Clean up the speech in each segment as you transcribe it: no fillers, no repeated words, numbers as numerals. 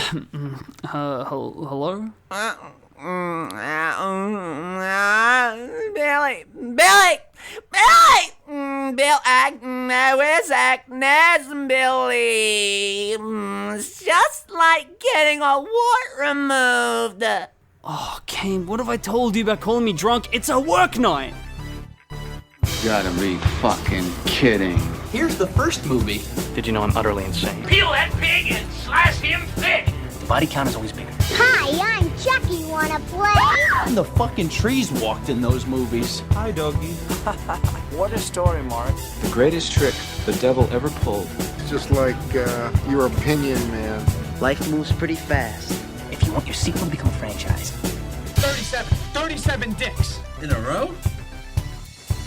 Hello? Where's Agnes, Billy? It's just like getting a wart removed. Oh, Kane, what have I told you about calling me drunk? It's a work night! Gotta be fucking kidding. Here's the first movie. Did you know I'm utterly insane? Peel that pig and slice him thick. The body count is always bigger. Hi, I'm Chucky. Wanna play? And the fucking trees walked in those movies. Hi, doggy. What a story, Mark. The greatest trick the devil ever pulled. It's just like your opinion, man. Life moves pretty fast. If you want your sequel to become a franchise. 37 dicks. In a row?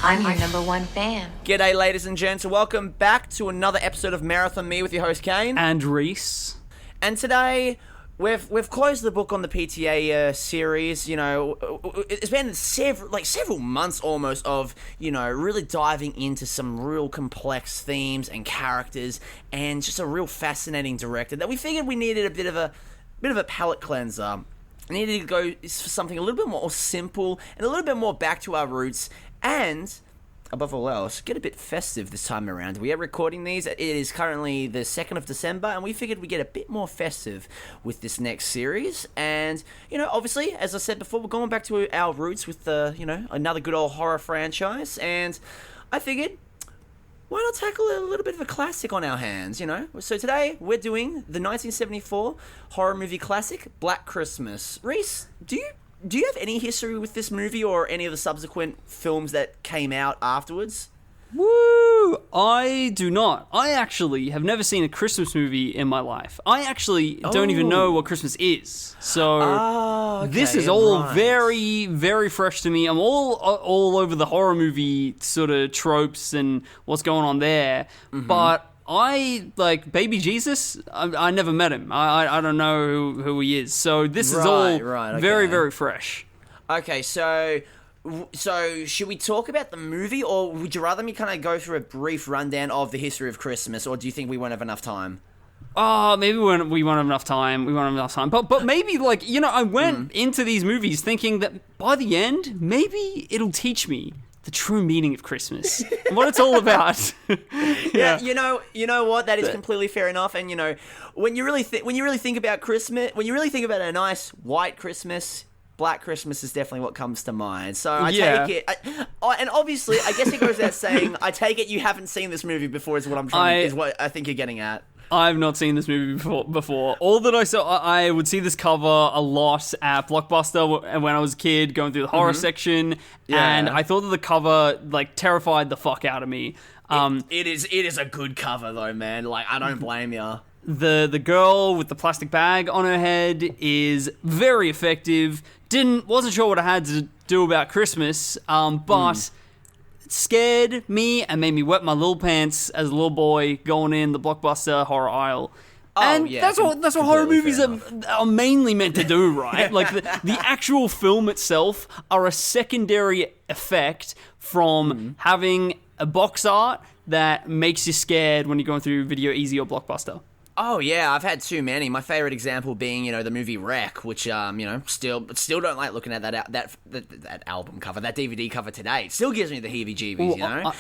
I'm your number one fan. G'day, ladies and gents. Welcome back to another episode of Marathon Me with your host, Kane. And Rhys. And today, we've closed the book on the PTA series. You know, it's been several months almost of, you know, really diving into some real complex themes and characters, and just a real fascinating director that we figured we needed a bit of a palate cleanser. We needed to go for something a little bit more simple and a little bit more back to our roots, and above all else, get a bit festive this time around. We are recording these. It is currently the 2nd of December, and we figured we'd get a bit more festive with this next series. And, you know, obviously, as I said before, we're going back to our roots with another good old horror franchise. And I figured, why not tackle a little bit of a classic on our hands, you know? So today, we're doing the 1974 horror movie classic, Black Christmas. Rhys, do you have any history with this movie or any of the subsequent films that came out afterwards? Woo! I do not. I actually have never seen a Christmas movie in my life. I actually don't even know what Christmas is. So this is all very, very fresh to me. I'm all over the horror movie sort of tropes and what's going on there. Mm-hmm. But I, like, Baby Jesus, I never met him. I don't know who he is. So this is all very, very fresh. Okay, so should we talk about the movie, or would you rather me kind of go through a brief rundown of the history of Christmas, or do you think we won't have enough time? Maybe we won't have enough time. But maybe, like, you know, I went into these movies thinking that by the end, maybe it'll teach me the true meaning of Christmas and what it's all about. Yeah, you know what? That is completely fair enough. And, you know, when you really think about Christmas, when you really think about a nice white Christmas, Black Christmas is definitely what comes to mind. So I take it, and obviously, I guess it goes without saying, I take it you haven't seen this movie before. Is what I think you're getting at. I've not seen this movie before. All that I saw, I would see this cover a lot at Blockbuster when I was a kid, going through the horror section, and I thought that the cover, like, terrified the fuck out of me. It is a good cover though, man. Like, I don't blame you. The girl with the plastic bag on her head is very effective. Wasn't sure what I had to do about Christmas, but scared me and made me wet my little pants as a little boy going in the Blockbuster horror aisle. That's what horror movies are mainly meant to do, right? Like, the actual film itself are a secondary effect from having a box art that makes you scared when you're going through Video Easy or Blockbuster. Oh yeah, I've had too many. My favorite example being, you know, the movie Wreck, which you know, still don't like looking at that album cover, that DVD cover today. It still gives me the heebie-jeebies, you know.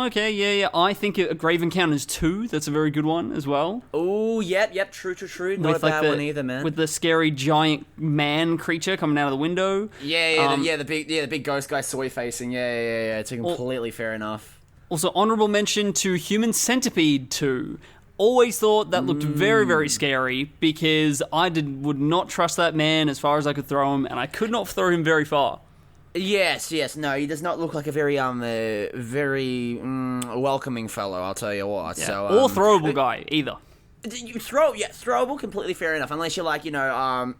Okay, yeah. I think Grave Encounters 2. That's a very good one as well. Oh, yep, true. Not a bad one either, man. With the scary giant man creature coming out of the window. The big ghost guy soy facing. Yeah. It's completely fair enough. Also, honorable mention to Human Centipede 2. Always thought that looked very, very scary because I would not trust that man as far as I could throw him, and I could not throw him very far. Yes. No, he does not look like a very welcoming fellow, I'll tell you what. Yeah. So, or throwable guy, either. Throwable, completely fair enough. Unless you're like, you know,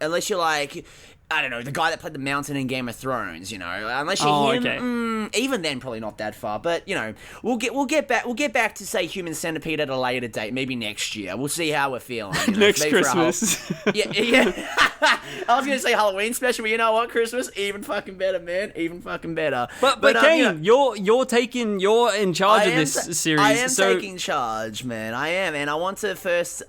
I don't know, the guy that played the Mountain in Game of Thrones, you know. Unless you're Oh, him, okay. even then, probably not that far. But you know, we'll get back to say Human Centipede at a later date, maybe next year. We'll see how we're feeling. You know? Next Maybe for a Christmas. yeah. I was gonna say Halloween special, but you know what? Christmas, even fucking better, man. Even fucking better. But you Kane, know, you're in charge of this series. I am so taking charge, man. I am, and I want to first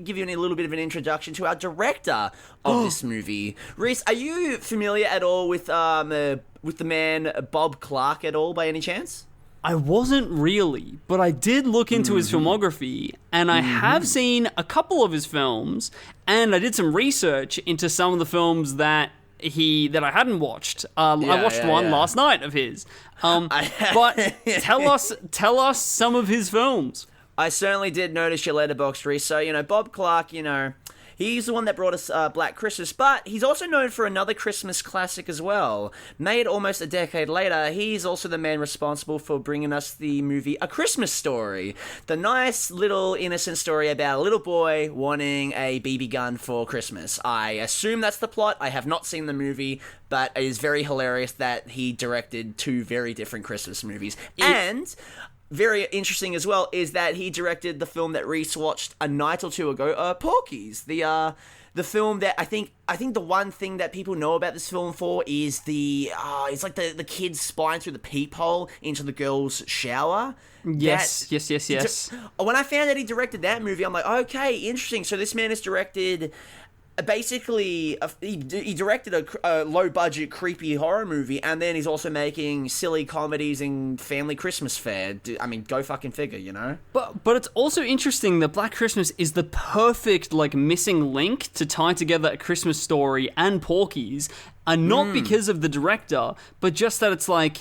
give you a little bit of an introduction to our director of this movie. Rhys, are you familiar at all with the man Bob Clark at all, by any chance? I wasn't really, but I did look into his filmography, and I have seen a couple of his films, and I did some research into some of the films that I hadn't watched. I watched one last night of his. But tell us some of his films. I certainly did notice your letterboxd, Rhys. So, you know, Bob Clark, you know, he's the one that brought us Black Christmas, but he's also known for another Christmas classic as well. Made almost a decade later, he's also the man responsible for bringing us the movie A Christmas Story. The nice little innocent story about a little boy wanting a BB gun for Christmas. I assume that's the plot. I have not seen the movie, but it is very hilarious that he directed two very different Christmas movies. And very interesting as well is that he directed the film that Rhys watched a night or two ago, Porky's. The film that I think the one thing that people know about this film for is it's like the kids spying through the peephole into the girl's shower. Yes. When I found that he directed that movie, I'm like, okay, interesting. So this man has directed. Basically, he directed a low-budget, creepy horror movie, and then he's also making silly comedies and family Christmas fare. I mean, go fucking figure, you know? But it's also interesting that Black Christmas is the perfect, like, missing link to tie together A Christmas Story and Porky's, and not because of the director, but just that it's like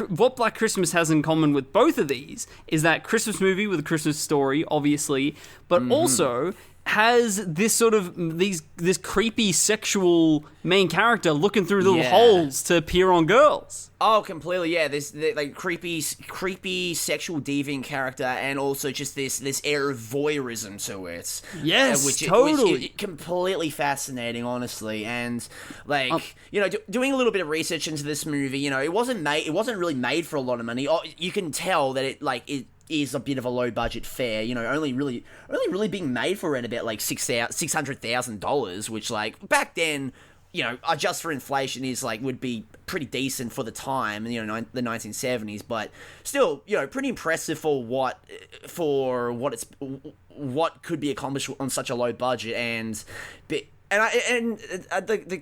what Black Christmas has in common with both of these is that Christmas movie with a Christmas story, obviously, but also has this sort of this creepy sexual main character looking through little holes to peer on girls. Oh, completely, yeah. This like creepy sexual deviant character, and also just this air of voyeurism to it. Yes, totally. Which completely fascinating, honestly. And like you know, doing a little bit of research into this movie, you know, it wasn't really made for a lot of money. You can tell that it is a bit of a low budget fare, you know, only really being made for around about like $600,000, which like back then, you know, adjust for inflation is like would be pretty decent for the time, you know, the 1970s, but still, you know, pretty impressive for what could be accomplished on such a low budget. The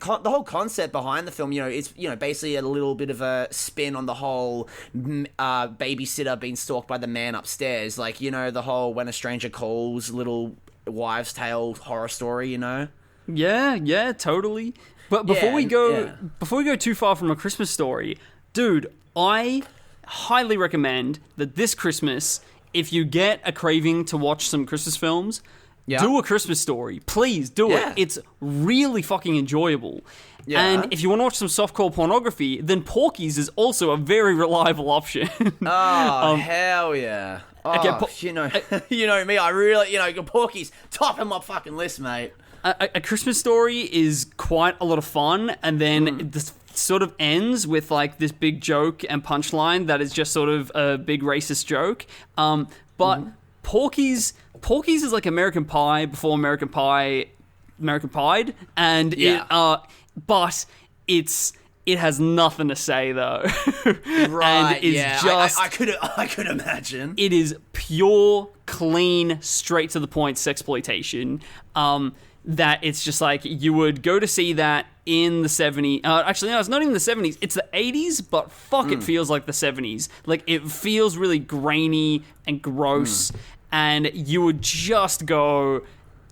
whole concept behind the film, you know, it's, you know, basically a little bit of a spin on the whole babysitter being stalked by the man upstairs, like, you know, the whole When a Stranger Calls little wives' tale horror story, you know. Yeah, totally. But before we go too far from A Christmas Story, dude, I highly recommend that this Christmas, if you get a craving to watch some Christmas films, do A Christmas Story. Please do it. It's really fucking enjoyable. Yeah. And if you want to watch some softcore pornography, then Porky's is also a very reliable option. Hell yeah. You know me, I really, you know, Porky's top of my fucking list, mate. A Christmas Story is quite a lot of fun, and then this sort of ends with like this big joke and punchline that is just sort of a big racist joke. But Porky's is like American Pie before American Pied, and but it has nothing to say though. Right? And it's just I could imagine it is pure, clean, straight to the point sexploitation. That it's just like you would go to see that in the 70s. Actually, no, it's not even the 70s. It's the 80s, but fuck, it feels like the 70s. Like, it feels really grainy and gross, and you would just go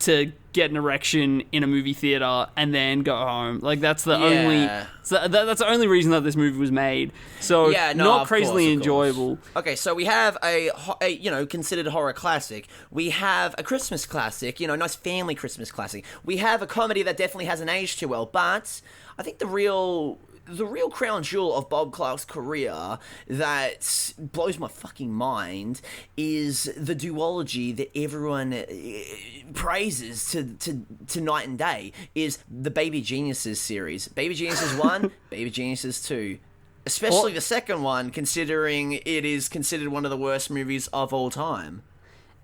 to get an erection in a movie theater and then go home. Like, that's the only... that's the only reason that this movie was made. So, not crazily enjoyable. Okay, so we have a you know, considered horror classic. We have a Christmas classic, you know, nice family Christmas classic. We have a comedy that definitely hasn't aged too well, but I think the real the real crown jewel of Bob Clark's career that blows my fucking mind is the duology that everyone praises to night and day, is the Baby Geniuses series. Baby Geniuses 1, Baby Geniuses 2. Especially the second one, considering it is considered one of the worst movies of all time.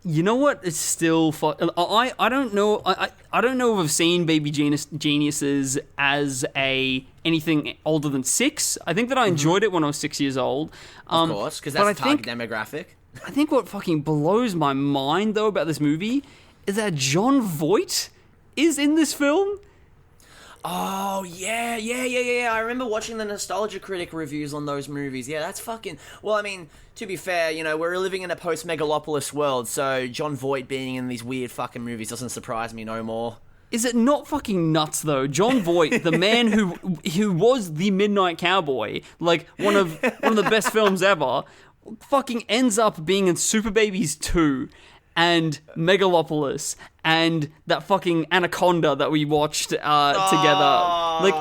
You know what? It's still I don't know. I don't know if I've seen Baby Geniuses as anything older than 6. I think that I enjoyed it when I was 6 years old. Of course, because that's the target demographic. I think what fucking blows my mind though about this movie is that Jon Voight is in this film. Oh, yeah. I remember watching the Nostalgia Critic reviews on those movies. Yeah, that's fucking... Well, I mean, to be fair, you know, we're living in a post-Megalopolis world, so Jon Voight being in these weird fucking movies doesn't surprise me no more. Is it not fucking nuts, though? Jon Voight, the man who was the Midnight Cowboy, like one of the best films ever, fucking ends up being in Super Babies 2 and Megalopolis and that fucking Anaconda that we watched together. Like,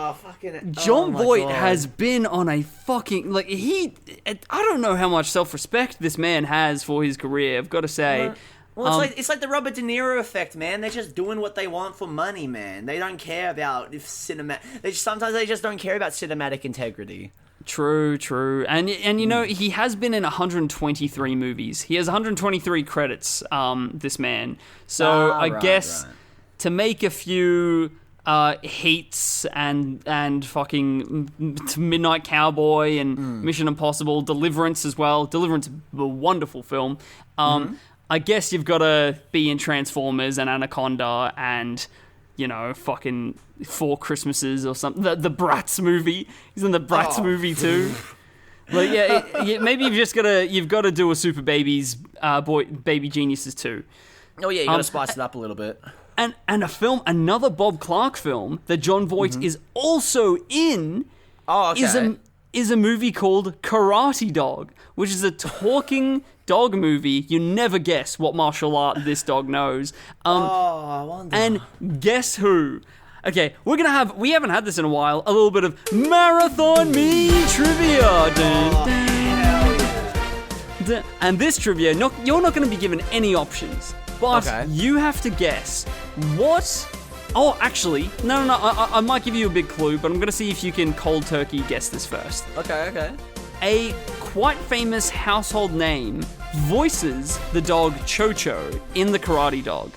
Jon Voight has been on a fucking... Like, I don't know how much self-respect this man has for his career, I've got to say. Well, it's like the Robert De Niro effect, man. They're just doing what they want for money, man. They don't care about sometimes they just don't care about cinematic integrity. True. And you know, he has been in 123 movies. He has 123 credits, this man. So I guess to make a few Heats and fucking Midnight Cowboy and Mission Impossible, Deliverance as well. Deliverance, a wonderful film. I guess you've got to be in Transformers and Anaconda and, you know, fucking 4 Christmases or something. The Bratz movie. He's in the Bratz movie too. Like, maybe you've got to do a Super Babies, Baby Geniuses too. Oh yeah, you got to spice it up a little bit. And another Bob Clark film that Jon Voight is also in. Oh, okay. Is a movie called Karate Dog, which is a talking dog movie. You never guess what martial art this dog knows. I wonder. And guess who? Okay, we haven't had this in a while, a little bit of Marathon Me Trivia. And this trivia, you're not going to be given any options, but you have to guess what... Oh, actually, no, I might give you a big clue, but I'm going to see if you can cold turkey guess this first. Okay. A quite famous household name voices the dog Cho-Cho in The Karate Dog.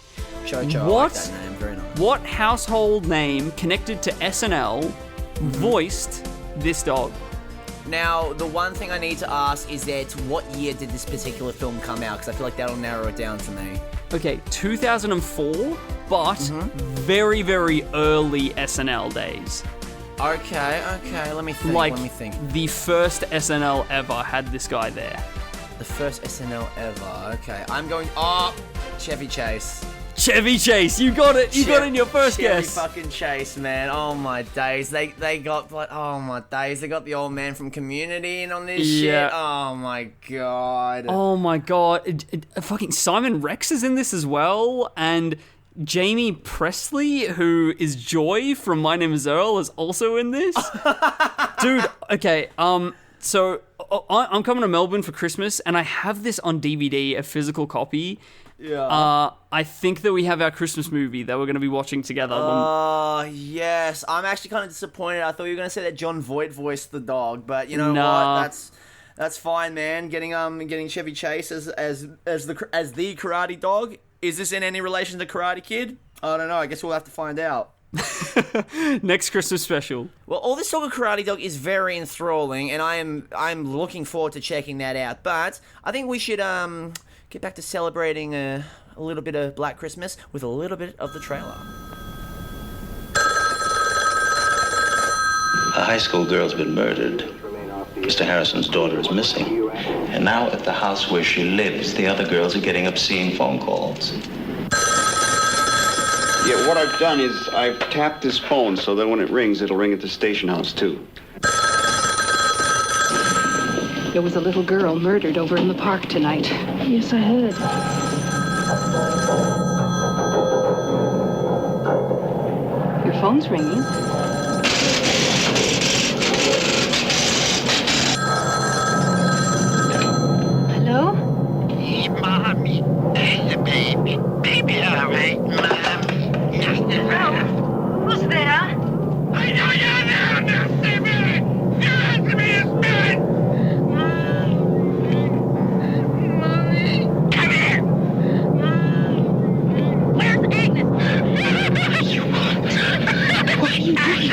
Cho-Cho, I like that name, very nice. What household name connected to SNL voiced this dog? Now, the one thing I need to ask is that what year did this particular film come out? Because I feel like that'll narrow it down for me. Okay, 2004, but very, very early SNL days. Okay, let me think. The first SNL ever had this guy there. The first SNL ever, okay. I'm going, Chevy Chase. Chevy Chase, you got it. You got it in your first guess. Chevy fucking Chase, man. Oh my days. They got the old man from Community in on this shit. Oh my god. Oh my god. Fucking Simon Rex is in this as well, and Jamie Presley, who is Joy from My Name is Earl, is also in this. Dude, okay, so I'm coming to Melbourne for Christmas, and I have this on DVD, a physical copy. Yeah. I think that we have our Christmas movie that we're going to be watching together. Yes. I'm actually kind of disappointed. I thought you were going to say that Jon Voight voiced the dog, but you know what? That's fine, man. Getting Chevy Chase as the Karate Dog. Is this in any relation to Karate Kid? I don't know. I guess we'll have to find out. Next Christmas special. Well, all this talk of Karate Dog is very enthralling, and I'm looking forward to checking that out. But I think we should get back to celebrating a little bit of Black Christmas with a little bit of the trailer. A high school girl's been murdered. Mr. Harrison's daughter is missing. And now at the house where she lives, the other girls are getting obscene phone calls. Yeah, what I've done is I've tapped this phone so that when it rings, it'll ring at the station house, too. There was a little girl murdered over in the park tonight. Yes, I heard. Your phone's ringing. Who's there? I know you're there, nasty man! You answer me as man! Mommy! Come here! Where's Agnes? You want? What are you doing?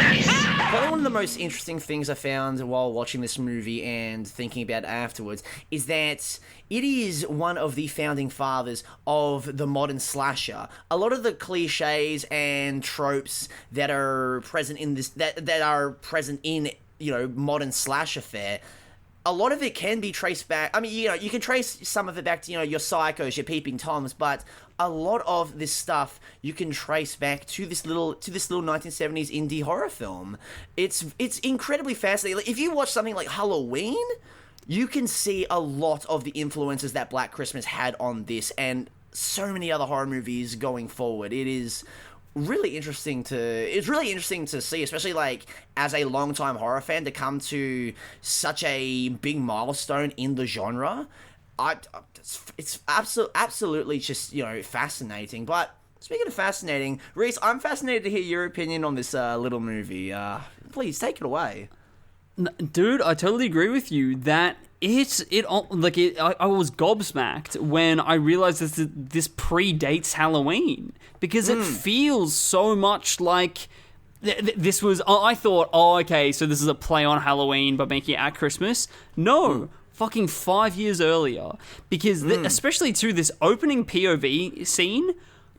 Probably one of the most interesting things I found while watching this movie and thinking about it afterwards is that it is one of the founding fathers of the modern slasher. A lot of the cliches and tropes that are present in this, that are present in, modern slasher fare, a lot of it can be traced back. I mean, you can trace some of it back to, your Psychos, your Peeping Toms, but a lot of this stuff you can trace back to this little 1970s indie horror film. It's incredibly fascinating. Like, if you watch something like Halloween, you can see a lot of the influences that Black Christmas had on this and so many other horror movies going forward. It's really interesting to see, especially like as a longtime horror fan, to come to such a big milestone in the genre. It's absolutely just, fascinating. But speaking of fascinating, Rhys, I'm fascinated to hear your opinion on this little movie. Please take it away. Dude, I totally agree with you that I was gobsmacked when I realized that this predates Halloween, because it feels so much like this was. I thought, okay, so this is a play on Halloween by making it at Christmas. No. Fucking 5 years earlier, because especially to this opening POV scene,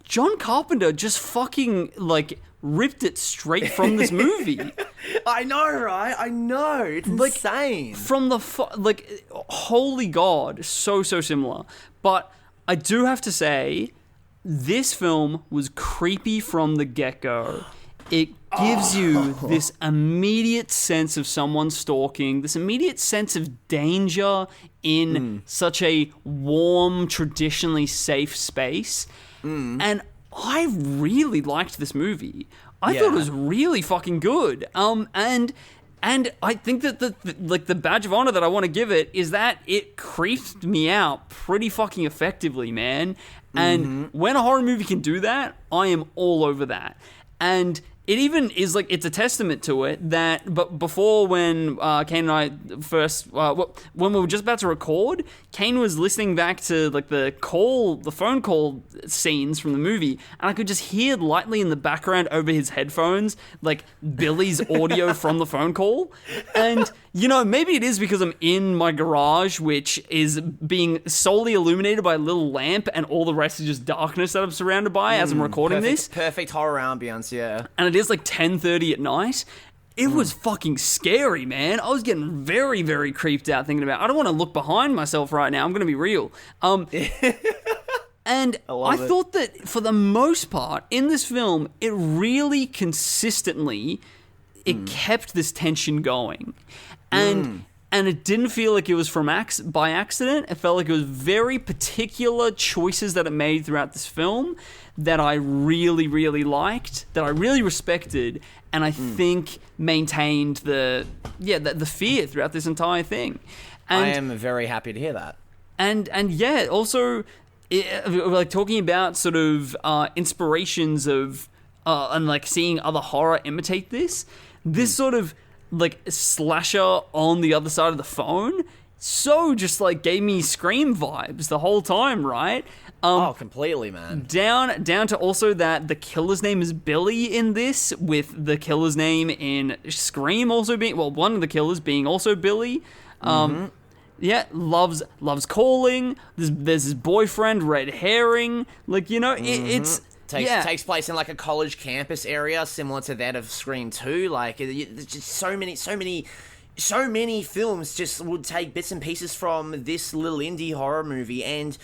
John Carpenter just fucking ripped it straight from this movie. I know, right? I know. It's insane. From the holy God, so similar. But I do have to say, this film was creepy from the get-go. It gives you this immediate sense of someone stalking, this immediate sense of danger in such a warm, traditionally safe space. And I really liked this movie. I thought it was really fucking good. And I think that the badge of honor that I want to give it is that it creeped me out pretty fucking effectively, man. And when a horror movie can do that, I am all over that. And it even is it's a testament to it that, but before when Kane and I first, when we were just about to record, Kane was listening back to the phone call scenes from the movie, and I could just hear lightly in the background over his headphones, Billy's audio from the phone call. And, maybe it is because I'm in my garage, which is being solely illuminated by a little lamp, and all the rest is just darkness that I'm surrounded by as I'm recording this. Perfect horror ambience, yeah. And it is 10:30 at night. It was fucking scary, man. I was getting very, very creeped out thinking about, I don't want to look behind myself right now. I'm going to be real. And I thought that for the most part in this film, it really consistently, it kept this tension going. And it didn't feel like it was by accident. It felt like it was very particular choices that it made throughout this film that I really, really liked, that I really respected, and I think maintained the fear throughout this entire thing. And I am very happy to hear that. And also, talking about sort of inspirations of and seeing other horror imitate this sort of slasher on the other side of the phone, so just gave me Scream vibes the whole time, right? Completely, man. Down to also that the killer's name is Billy in this, with the killer's name in Scream also being, one of the killers being also Billy. Loves calling. There's his boyfriend, Red Herring. It's takes place in a college campus area similar to that of Scream 2. There's just so many films just would take bits and pieces from this little indie horror movie, and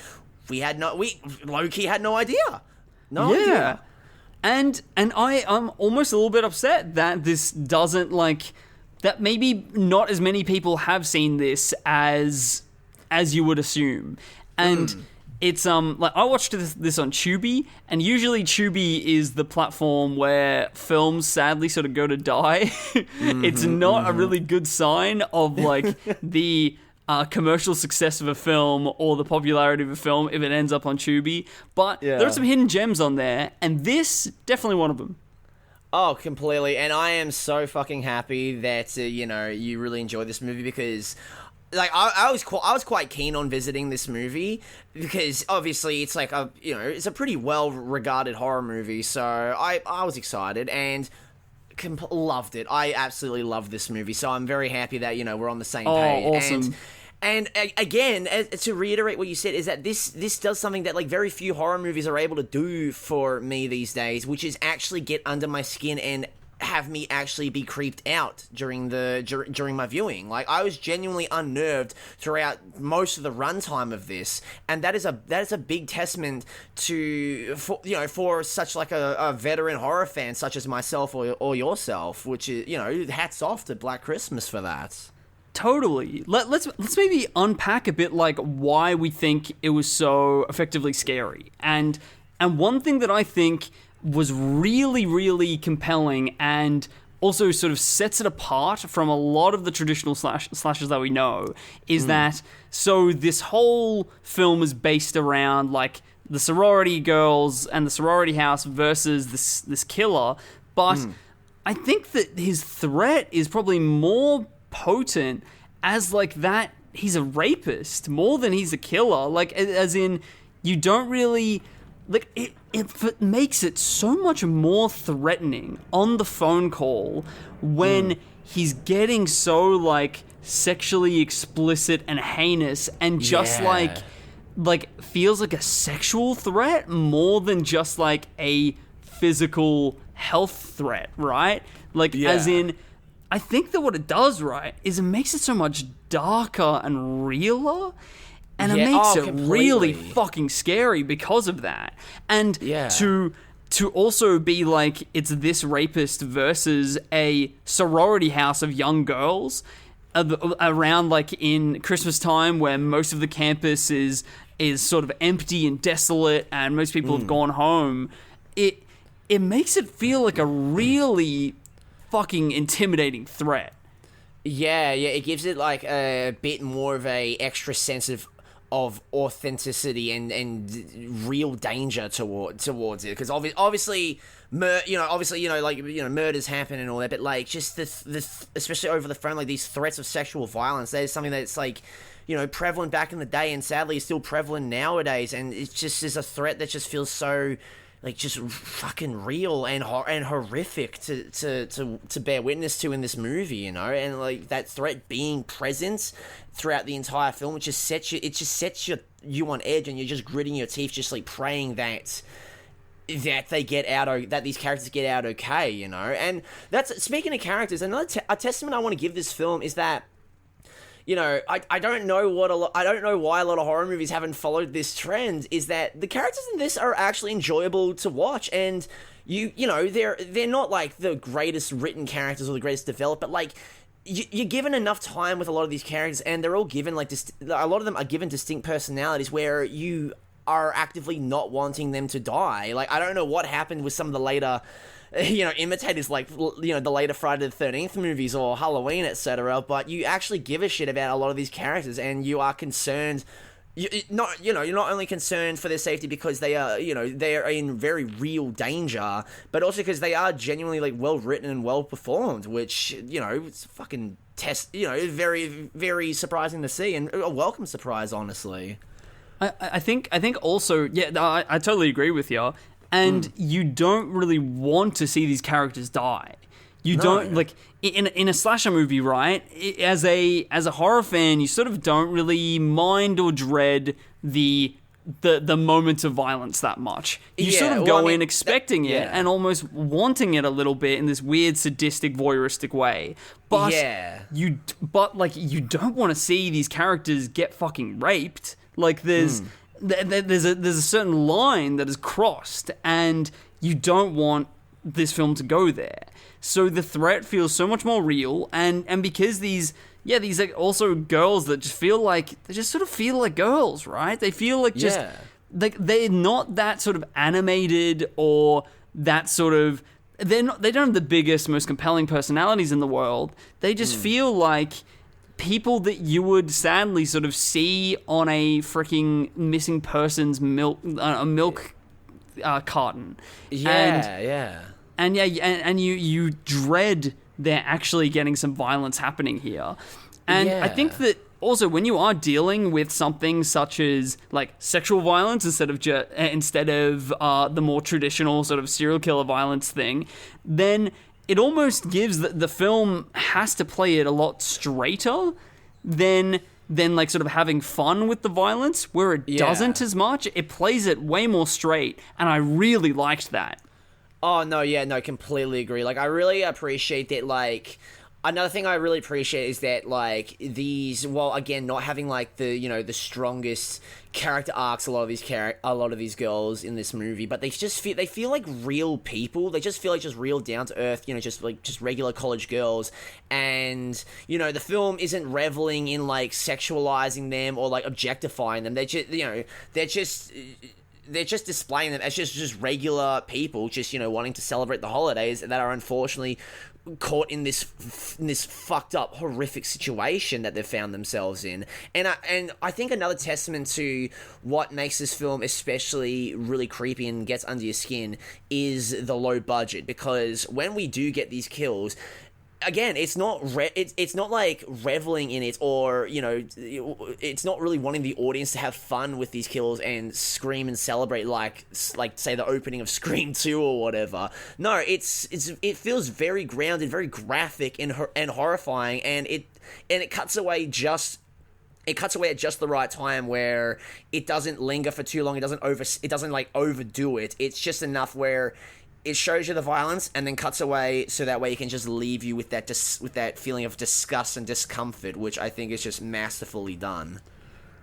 low-key had no idea. No idea. And I'm almost a little bit upset that this doesn't that maybe not as many people have seen this as you would assume. And it's I watched this on Tubi, and usually Tubi is the platform where films sadly sort of go to die. It's not a really good sign of the commercial success of a film or the popularity of a film if it ends up on Tubi. But there are some hidden gems on there, and this definitely one of them. Oh, completely. And I am so fucking happy that, you really enjoyed this movie because, like, I was quite keen on visiting this movie because obviously it's like it's a pretty well-regarded horror movie. So I was excited and loved it. I absolutely love this movie. So I'm very happy that, we're on the same page. Oh, awesome. And again, to reiterate what you said, is that this does something that like very few horror movies are able to do for me these days, which is actually get under my skin and have me actually be creeped out during my viewing. Like, I was genuinely unnerved throughout most of the runtime of this, and that is a big testament for such like a veteran horror fan such as myself or yourself, which is hats off to Black Christmas for that. Totally. Let's maybe unpack a bit like why we think it was so effectively scary. And one thing that I think was really, really compelling and also sort of sets it apart from a lot of the traditional slashers that we know is that so this whole film is based around like the sorority girls and the sorority house versus this killer, but I think that his threat is probably more potent as like that he's a rapist more than he's a killer, like as in you don't really like it makes it so much more threatening on the phone call when he's getting so like sexually explicit and heinous and just like feels like a sexual threat more than just like a physical health threat, right? Like as in I think that what it does, right, is it makes it so much darker and realer, and it makes it really fucking scary because of that. And to also be like, it's this rapist versus a sorority house of young girls around like in Christmas time where most of the campus is sort of empty and desolate and most people have gone home, it makes it feel like a really fucking intimidating threat. Yeah, it gives it like a bit more of a extra sense of authenticity and real danger towards it, because obviously murders happen and all that, but like just the especially over the phone, like these threats of sexual violence, that is something that's like prevalent back in the day and sadly is still prevalent nowadays, and it just is a threat that just feels so like just fucking real and horrific to bear witness to in this movie, and like that threat being present throughout the entire film, it just sets you on edge, and you're just gritting your teeth, just like praying that they get out, that these characters get out okay, And that's, speaking of characters, another a testament I want to give this film is that, I don't know why a lot of horror movies haven't followed this trend, is that the characters in this are actually enjoyable to watch, and they're not like the greatest written characters or the greatest developed, but like you're given enough time with a lot of these characters, and they're all given like a lot of them are given distinct personalities where you are actively not wanting them to die. Like, I don't know what happened with some of the later imitators, like, the later Friday the 13th movies or Halloween, etc., but you actually give a shit about a lot of these characters, and you are concerned. You're not only concerned for their safety because they are, they are in very real danger, but also because they are genuinely, like, well written and well performed, which, it's fucking very, very surprising to see, and a welcome surprise, honestly. I think also, I totally agree with you. And you don't really want to see these characters die. You don't, like, in a slasher movie, right? As a horror fan, you sort of don't really mind or dread the moments of violence that much. You sort of go in expecting it and almost wanting it a little bit in this weird, sadistic, voyeuristic way. But you don't want to see these characters get fucking raped. Like, there's a certain line that is crossed, and you don't want this film to go there. So the threat feels so much more real, and because these like also girls that just sort of feel like girls, right? They feel like just like they're not that sort of animated or that sort of they don't have the biggest, most compelling personalities in the world. They just feel like people that you would sadly sort of see on a freaking missing persons milk carton. Yeah. And you dread they're actually getting some violence happening here. And I think that also when you are dealing with something such as like sexual violence instead of the more traditional sort of serial killer violence thing, then it almost gives the film has to play it a lot straighter than like sort of having fun with the violence, where it doesn't as much. It plays it way more straight, and I really liked that. Oh, no, completely agree. Like, I really appreciate that, like, another thing I really appreciate is that, like, these, well, again, not having, like, the strongest character arcs, a lot of these girls in this movie, but they feel like real people. They just feel like just real down-to-earth, just regular college girls. And, the film isn't reveling in, like, sexualizing them or, like, objectifying them. They're just displaying them as just regular people, just, wanting to celebrate the holidays that are unfortunately caught in this fucked up, horrific situation that they've found themselves in. And I think another testament to what makes this film especially really creepy and gets under your skin is the low budget, because when we do get these kills, again, it's not it's not like reveling in it, or it's not really wanting the audience to have fun with these kills and scream and celebrate like say the opening of Scream 2 or whatever. No, it feels very grounded, very graphic and horrifying, and it cuts away at just the right time, where it doesn't linger for too long. It doesn't like overdo it. It's just enough where it shows you the violence and then cuts away, so that way it can just leave you with that feeling of disgust and discomfort, which I think is just masterfully done.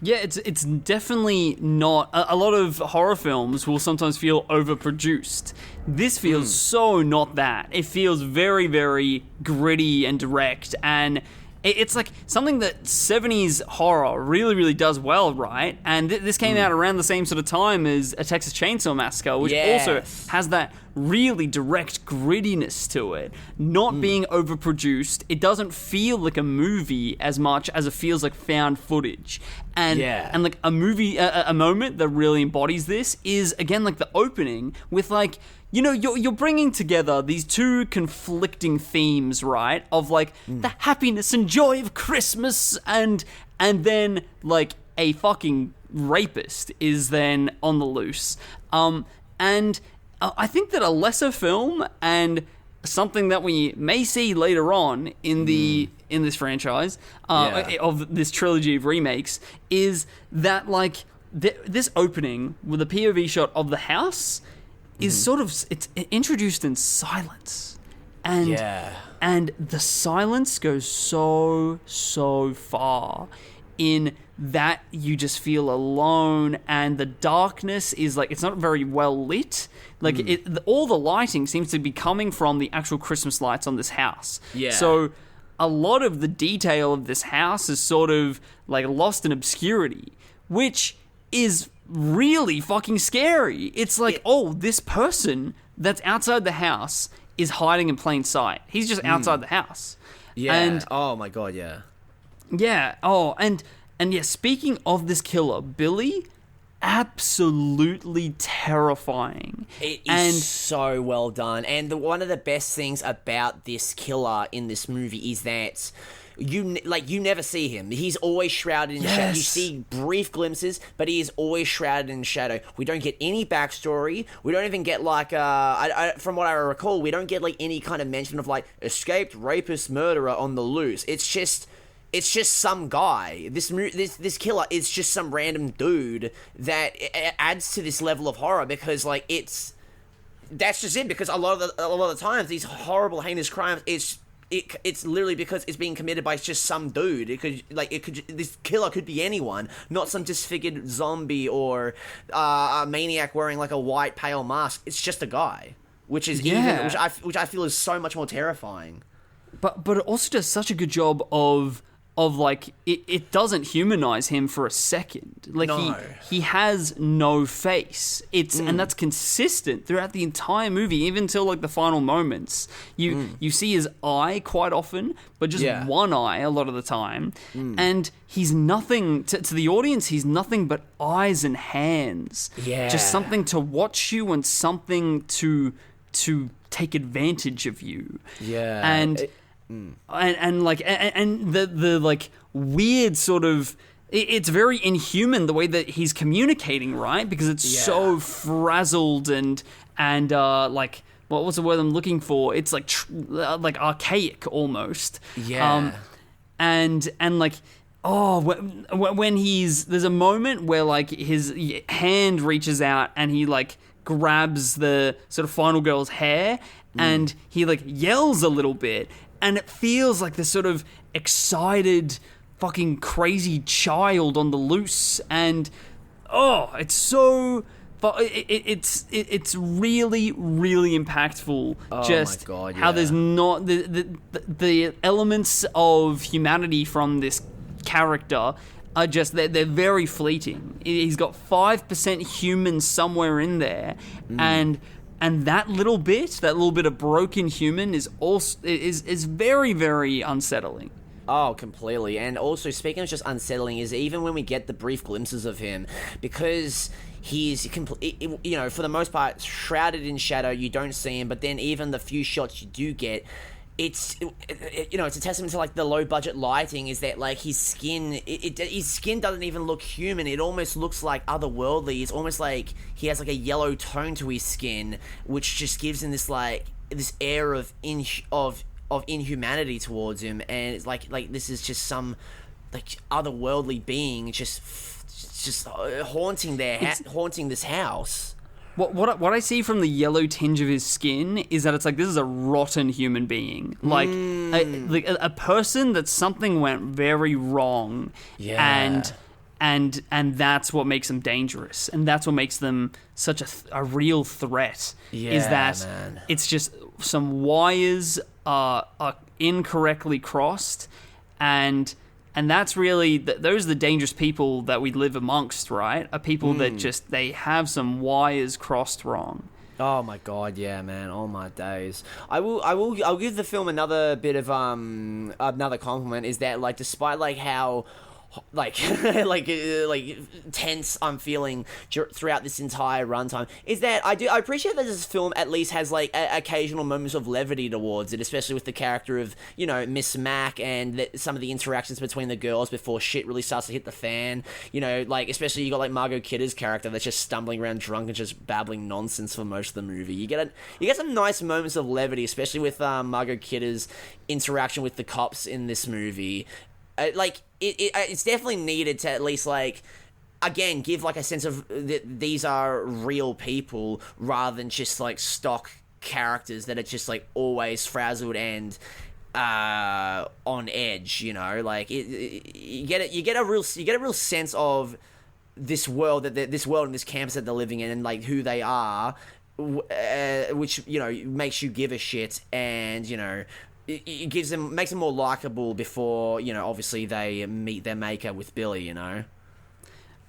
Yeah, it's definitely not... A lot of horror films will sometimes feel overproduced. This feels so not that. It feels very, very gritty and direct, and it's like something that 70s horror really, really does well, right? And this came out around the same sort of time as A Texas Chainsaw Massacre, which also has that really direct grittiness to it. Not being overproduced, it doesn't feel like a movie as much as it feels like found footage. And like a movie, a moment that really embodies this is, again, like the opening with like, you're bringing together these two conflicting themes, right? Of like the happiness and joy of Christmas, and then like a fucking rapist is then on the loose. And I think that a lesser film and something that we may see later on in this franchise of this trilogy of remakes is that like this opening with a POV shot of the house is sort of, it's introduced in silence, and the silence goes so far in that you just feel alone, and the darkness is like, it's not very well lit. Like all the lighting seems to be coming from the actual Christmas lights on this house. So a lot of the detail of this house is sort of like lost in obscurity, which is really fucking scary. It's like, this person that's outside the house is hiding in plain sight. He's just outside the house. And oh my god, yeah. And speaking of this killer, Billy, absolutely terrifying. It is so well done. And one of the best things about this killer in this movie is that you never see him. He's always shrouded in shadow. You see brief glimpses, but he is always shrouded in shadow. We don't get any backstory. We don't even get like from what I recall, we don't get like any kind of mention of like escaped rapist murderer on the loose. It's just some guy. This killer is just some random dude that adds to this level of horror, because like that's just it. Because a lot of the times these horrible, heinous crimes, it's literally because it's being committed by just some dude. This killer could be anyone, not some disfigured zombie or a maniac wearing like a white pale mask. It's just a guy, which is which I feel is so much more terrifying. But it also does such a good job of of like it doesn't humanize him for a second. Like No. he has no face. And that's consistent throughout the entire movie, even till like the final moments. You see his eye quite often, but just one eye a lot of the time. And he's nothing to the audience. He's nothing but eyes and hands. Yeah. Just something to watch you and something to take advantage of you. Yeah. And the like weird sort of it's very inhuman the way that he's communicating, right? Because it's so frazzled and like what was the word I'm looking for? It's like like archaic almost. Yeah. And like when there's a moment where like his hand reaches out and he like grabs the sort of final girl's hair and he like yells a little bit. And it feels like this sort of excited, fucking crazy child on the loose. And it's so, it's really, really impactful. Just my God, how there's not the elements of humanity from this character are just they're very fleeting. He's got 5% human somewhere in there, and that little bit of broken human is also is very, very unsettling. Oh, completely. And also, speaking of just unsettling, is even when we get the brief glimpses of him, because he's, for the most part, shrouded in shadow, you don't see him, but then even the few shots you do get, it's a testament to like the low budget lighting. Is that like his skin? His skin doesn't even look human. It almost looks like otherworldly. It's almost like he has like a yellow tone to his skin, which just gives him this like this air of inhumanity towards him. And it's like this is just some like otherworldly being just haunting this house. What I see from the yellow tinge of his skin is that it's like this is a rotten human being, like a person that something went very wrong, and that's what makes them dangerous, and that's what makes them such a real threat. Is that it's just some wires are incorrectly crossed, and that's really, those are the dangerous people that we live amongst, right? Are people that just, they have some wires crossed wrong. Oh my God, yeah, man! All my days. I'll give the film another bit of another compliment. Is that like, despite like how like tense I'm feeling throughout this entire runtime, is that I appreciate that this film at least has like occasional moments of levity towards it, especially with the character of Miss Mac and some of the interactions between the girls before shit really starts to hit the fan. Like especially you got like Margot Kidder's character that's just stumbling around drunk and just babbling nonsense for most of the movie. You get some nice moments of levity, especially with Margot Kidder's interaction with the cops in this movie. It's definitely needed to at least like, again, give like a sense of these are real people rather than just like stock characters that are just like always frazzled and on edge. Like you get a real sense of this world and this campus that they're living in and like who they are, which makes you give a shit, and it makes them more likable before, obviously they meet their maker with Billy,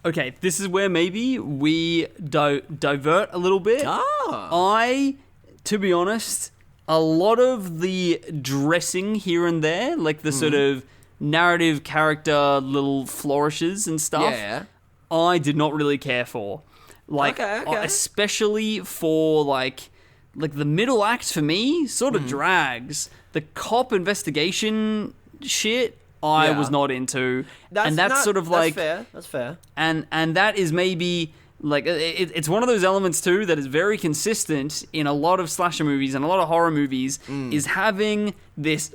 Okay, this is where maybe we divert a little bit. To be honest, a lot of the dressing here and there, like the sort of narrative character little flourishes and stuff, I did not really care for. Like, especially for like the middle act for me sort of drags. The cop investigation shit I was not into. That's fair. And that is maybe like it's one of those elements too that is very consistent in a lot of slasher movies and a lot of horror movies, is having this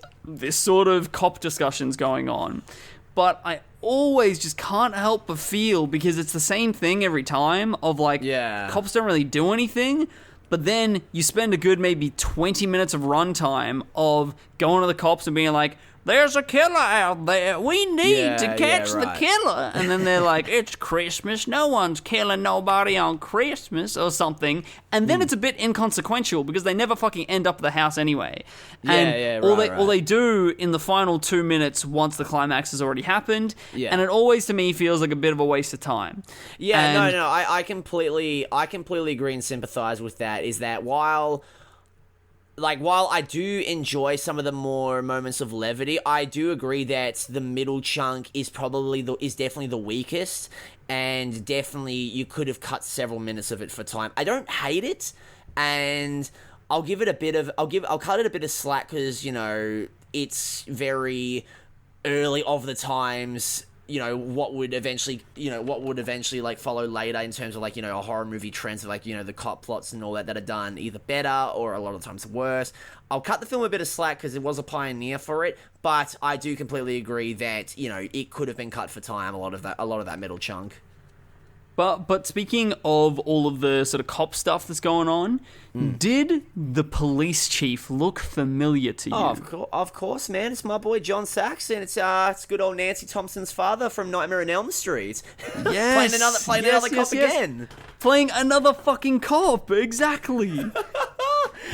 sort of cop discussions going on. But I always just can't help but feel, because it's the same thing every time of like cops don't really do anything. But then you spend a good maybe 20 minutes of runtime of going to the cops and being like, there's a killer out there. We need to catch the right. killer. And then they're like, it's Christmas. No one's killing nobody on Christmas or something. And then it's a bit inconsequential because they never fucking end up at the house anyway. And all they do in the final 2 minutes once the climax has already happened. Yeah. And it always to me feels like a bit of a waste of time. Yeah, And- no, I completely agree and sympathize with that. Is that while I do enjoy some of the more moments of levity, I do agree that the middle chunk is definitely the weakest, and definitely you could have cut several minutes of it for time. I don't hate it, and I'll cut it a bit of slack because it's very early of the times. What would eventually like follow later in terms of a horror movie trends of the cop plots and all that are done either better or a lot of times worse. I'll cut the film a bit of slack because it was a pioneer for it, but I do completely agree that it could have been cut for time. A lot of that middle chunk. But speaking of all of the sort of cop stuff that's going on, did the police chief look familiar to you? Oh, of course, man. It's my boy John Saxon. It's good old Nancy Thompson's father from Nightmare on Elm Street. Yes. playing another cop again. Playing another fucking cop, exactly.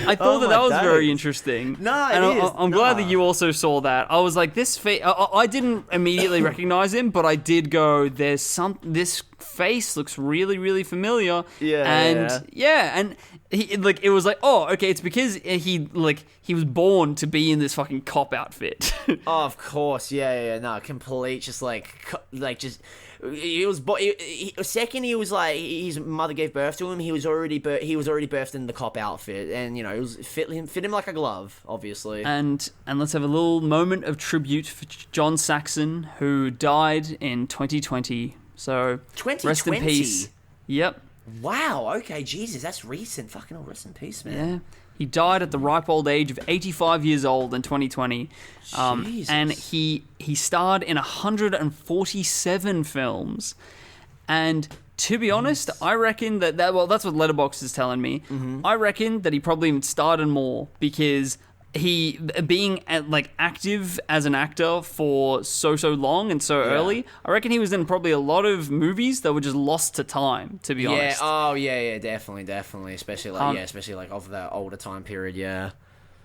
I thought that was very interesting. I'm glad that you also saw that. I was like, I didn't immediately recognize him, but I did go, this face looks really, really familiar. And he, it was like, oh, okay, it's because he was born to be in this fucking cop outfit. Oh, of course, no, complete, just he was second. He was like his mother gave birth to him. He was already birthed in the cop outfit, and it was fit him like a glove, obviously. And let's have a little moment of tribute for John Saxon, who died in 2020. So 2020? Rest in peace. Yep. Wow. Okay. Jesus, that's recent. Fucking rest in peace, man. Yeah. He died at the ripe old age of 85 years old in 2020. And he starred in 147 films. And to be honest, I reckon that's what Letterboxd is telling me. Mm-hmm. I reckon that he probably even starred in more because he being active as an actor for so long and so early, I reckon he was in probably a lot of movies that were just lost to time, to be honest. Definitely, especially of the older time period,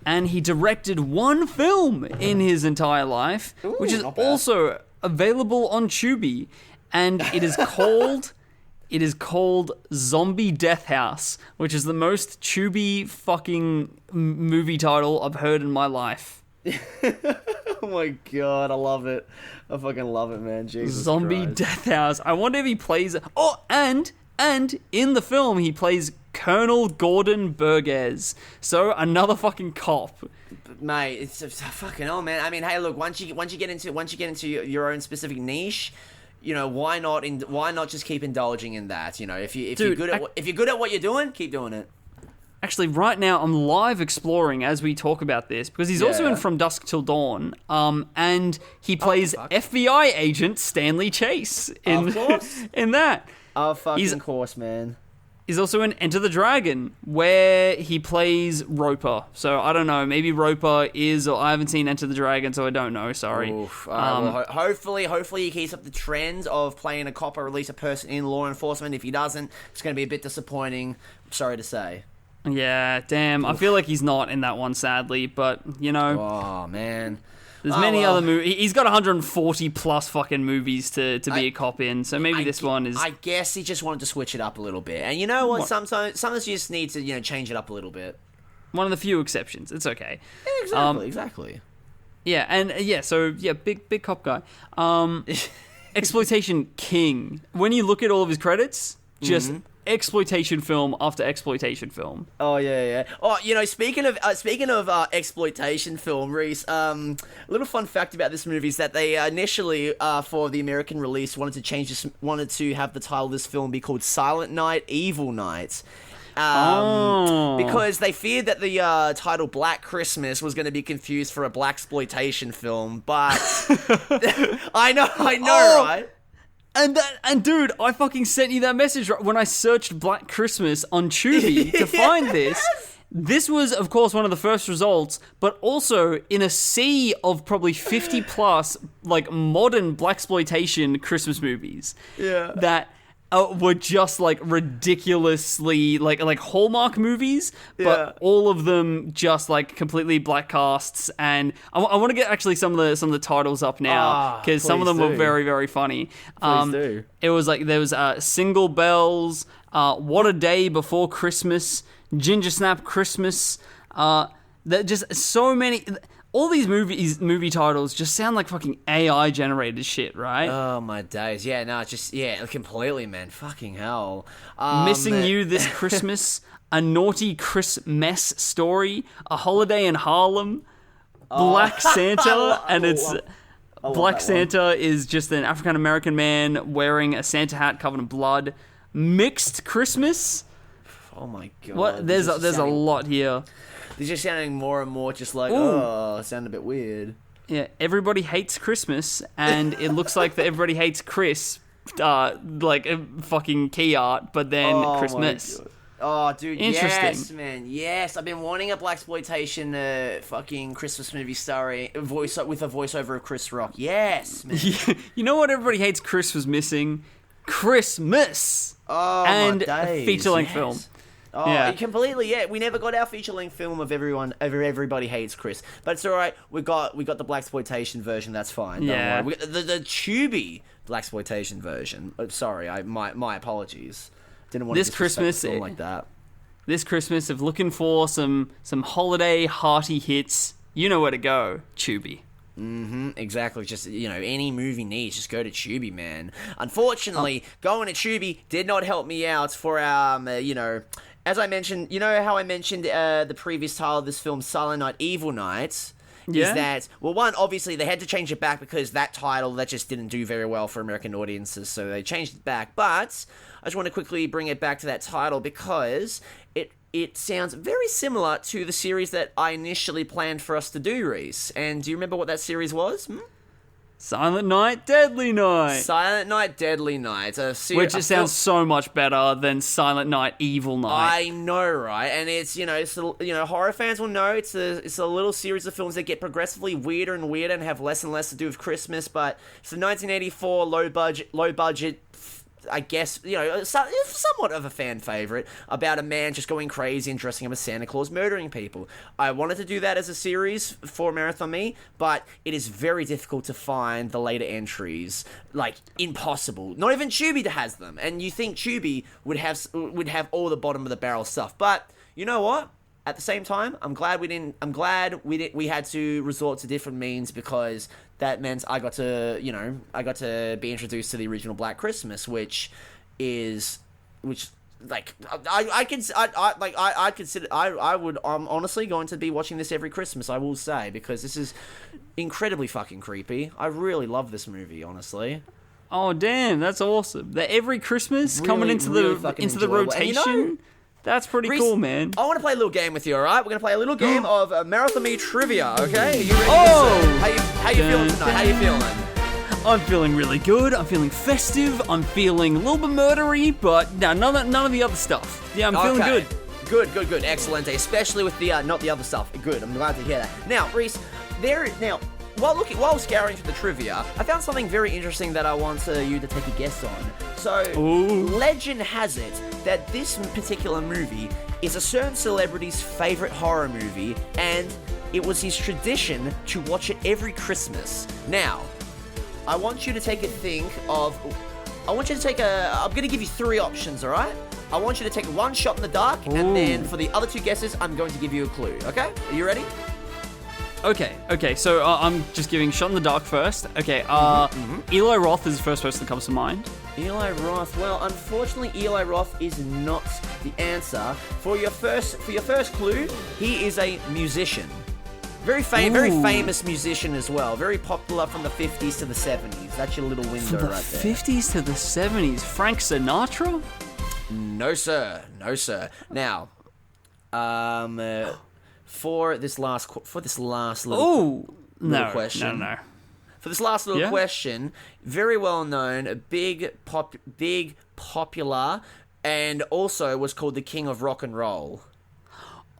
And he directed one film in his entire life, which is also available on Tubi, and it is called Zombie Death House, which is the most Tubi fucking movie title I've heard in my life. Oh my god, I love it. I fucking love it, man. Jesus Zombie Christ. Death House. I wonder if he plays... Oh, and in the film, he plays Colonel Gordon Burgess. So, another fucking cop. Mate, it's fucking hell, man. I mean, hey, look, once you get into your own specific niche... why not just keep indulging in that? If you're good at what you're doing, keep doing it. Actually, right now I'm live exploring as we talk about this because he's also in From Dusk Till Dawn, and he plays FBI agent Stanley Chase in that. Oh, fucking course, man. He's also in Enter the Dragon, where he plays Roper. So, I don't know. Maybe Roper is... Or I haven't seen Enter the Dragon, so I don't know. Sorry. Oof. Hopefully he keeps up the trend of playing a cop or at least a person in law enforcement. If he doesn't, it's going to be a bit disappointing. Sorry to say. Yeah, damn. Oof. I feel like he's not in that one, sadly. But, Oh, man. There's many other movies. He's got 140 plus fucking movies to be a cop in, so maybe this one is... I guess he just wanted to switch it up a little bit. And you know what? Sometimes you just need to, change it up a little bit. One of the few exceptions. It's okay. Exactly. Yeah, and big cop guy. Exploitation king. When you look at all of his credits, just... exploitation film after exploitation film. Oh yeah. Oh, speaking of exploitation film, Rhys. A little fun fact about this movie is that they initially, for the American release, wanted to have the title of this film be called Silent Night, Evil Night. Because they feared that the title Black Christmas was going to be confused for a blaxploitation film, but I know, right? And dude, I fucking sent you that message when I searched Black Christmas on Tubi to find this. This was, of course, one of the first results, but also in a sea of probably 50 plus like modern blaxploitation Christmas movies. Yeah. That were just like ridiculously like Hallmark movies, but all of them just like completely black casts. And I want to get actually some of the titles up now because some of them were very, very funny. Please do. It was like there was Single Bells, What a Day Before Christmas, Ginger Snap Christmas. That just so many. All these movie titles just sound like fucking AI generated shit, right? Oh my days! Yeah, no, just completely, man. Fucking hell. Missing You This Christmas, A Naughty Christmas Story, A Holiday in Harlem, Black Santa, and it's Black Santa is just an African American man wearing a Santa hat covered in blood. Mixed Christmas. Oh my god! What? There's a lot here. They're just sounding more and more just like, sound a bit weird. Yeah, Everybody Hates Christmas, and it looks like that Everybody Hates Chris, like fucking key art, but then Christmas. Oh, dude, interesting. Yes, man, yes. I've been wanting a blaxploitation fucking Christmas movie with a voiceover of Chris Rock. Yes, man. You know what Everybody Hates Chris was missing? Christmas. Oh, and my days, a feature-length film. Oh, yeah. Completely, yeah. We never got our feature-length film of Everybody Hates Chris. But it's alright, we got the blaxploitation version, that's fine. Yeah. We got the Tubi blaxploitation version. Sorry, my apologies. Didn't want this to Christmas film like that. This Christmas, if looking for some holiday hearty hits, you know where to go, Tubi. Exactly. Just, any movie needs, just go to Tubi, man. Unfortunately, going to Tubi did not help me out for our, as I mentioned, how I mentioned the previous title of this film, Silent Night, Evil Night, is that, well, one, obviously, they had to change it back because that title, that just didn't do very well for American audiences, so they changed it back. But I just want to quickly bring it back to that title because it sounds very similar to the series that I initially planned for us to do, Rhys. And do you remember what that series was? Silent Night, Deadly Night. Silent Night, Deadly Night. Which sounds so much better than Silent Night, Evil Night. I know, right? And it's, horror fans will know it's a little series of films that get progressively weirder and weirder and have less and less to do with Christmas. But it's a 1984 low budget. I guess, somewhat of a fan favorite about a man just going crazy and dressing up as Santa Claus, murdering people. I wanted to do that as a series for Marathon Me, but it is very difficult to find the later entries. Like, impossible. Not even Tubi has them. And you think Tubi would have all the bottom of the barrel stuff. But, you know what? At the same time, I'm glad we had to resort to different means because that meant I got to be introduced to the original Black Christmas, I'm honestly going to be watching this every Christmas, I will say, because this is incredibly fucking creepy. I really love this movie, honestly. Oh damn, that's awesome! That every Christmas coming into the rotation. That's pretty cool, man. I want to play a little game with you, alright? We're going to play a little game of Marathon Me Trivia, okay? Are you ready? How you feeling tonight? How you feeling? I'm feeling really good. I'm feeling festive. I'm feeling a little bit murdery, but no, none of the other stuff. Yeah, I'm feeling good. Good. Excellent. Especially with the, not the other stuff. Good, I'm glad to hear that. Now, Rhys, while scouring through the trivia, I found something very interesting that I want you to take a guess on. So, legend has it that this particular movie is a certain celebrity's favorite horror movie, and it was his tradition to watch it every Christmas. Now, I want you to take I'm going to give you 3 options, alright? I want you to take one shot in the dark, and then for the other 2 guesses, I'm going to give you a clue, okay? Are you ready? Okay, so I'm just giving shot in the dark first. Okay, Eli Roth is the first person that comes to mind. Eli Roth. Well, unfortunately, Eli Roth is not the answer. For your first clue, he is a musician. Very famous musician as well. Very popular from the 50s to the 70s. That's your little window from the right there. 50s to the 70s. Frank Sinatra? No, sir. Now, for this last little question. No. For this last little question, very well known, big popular, and also was called the King of Rock and Roll.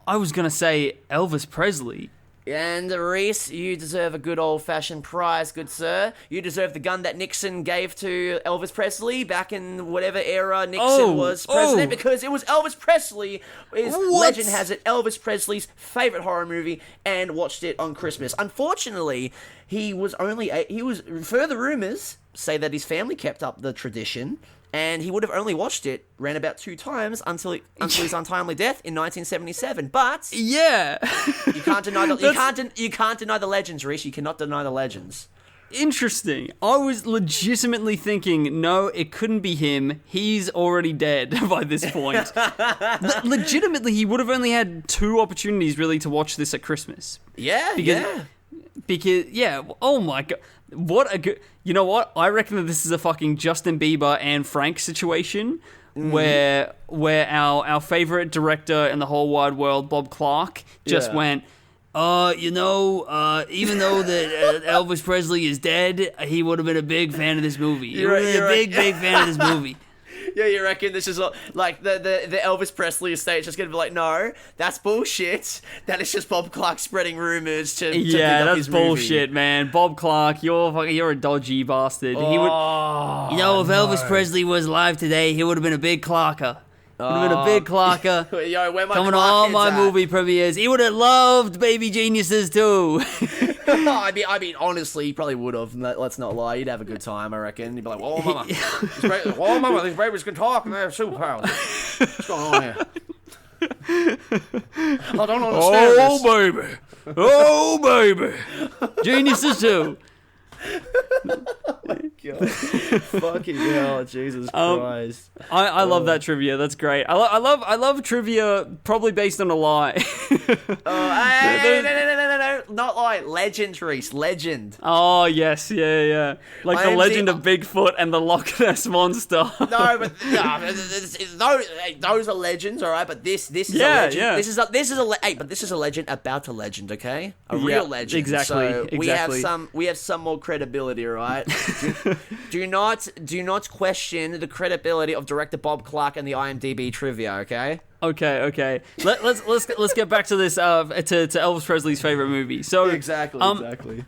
I was gonna say Elvis Presley. And Rhys, you deserve a good old-fashioned prize, good sir. You deserve the gun that Nixon gave to Elvis Presley back in whatever era Nixon was president, because it was Elvis Presley. Legend has it, Elvis Presley's favorite horror movie, and watched it on Christmas. Unfortunately, further rumors say that his family kept up the tradition, and he would have only watched it ran about 2 times until his untimely death in 1977. But yeah, you can't deny you can't deny the legends, Rhys. You cannot deny the legends. Interesting. I was legitimately thinking, no, it couldn't be him. He's already dead by this point. Legitimately, he would have only had 2 opportunities really to watch this at Christmas. Yeah, Because oh my god. What a good... You know what? I reckon that this is a fucking Justin Bieber and Frank situation where our favorite director in the whole wide world, Bob Clark, just went, even though that Elvis Presley is dead, he would have been a big fan of this movie. He would have been a big fan of this movie. Yeah, you reckon this is like the Elvis Presley estate is just going to be like, no, that's bullshit. That is just Bob Clark spreading rumors to pick up his movie. Bullshit, man. Bob Clark, you're a dodgy bastard. He would, if Elvis Presley was alive today, he would have been a big Clarker. Would have been a big Clarker. Yo, where my coming to Clark all heads my at? movie premieres. He would have loved Baby Geniuses too. I mean, honestly, he probably would have. Let's not lie. He'd have a good time, I reckon. He'd be like, "Whoa, mama, these babies can talk and they have superpowers. What's going on here? I don't understand this. Oh baby, Geniuses too." God. Fucking hell, Jesus Christ. I love that trivia. That's great. I love trivia probably based on a lie. No, not like legend, Rhys. Legend. Oh yes, yeah. Like the legend of Bigfoot and the Loch Ness monster. No, but those are legends, all right. But this is a legend. Yeah. This is a legend about a legend, okay? A real legend. Exactly. So exactly. we have some more credibility, all right? do not question the credibility of director Bob Clark and the IMDb trivia, okay? Okay. Let's get back to this. To Elvis Presley's favorite movie. So exactly.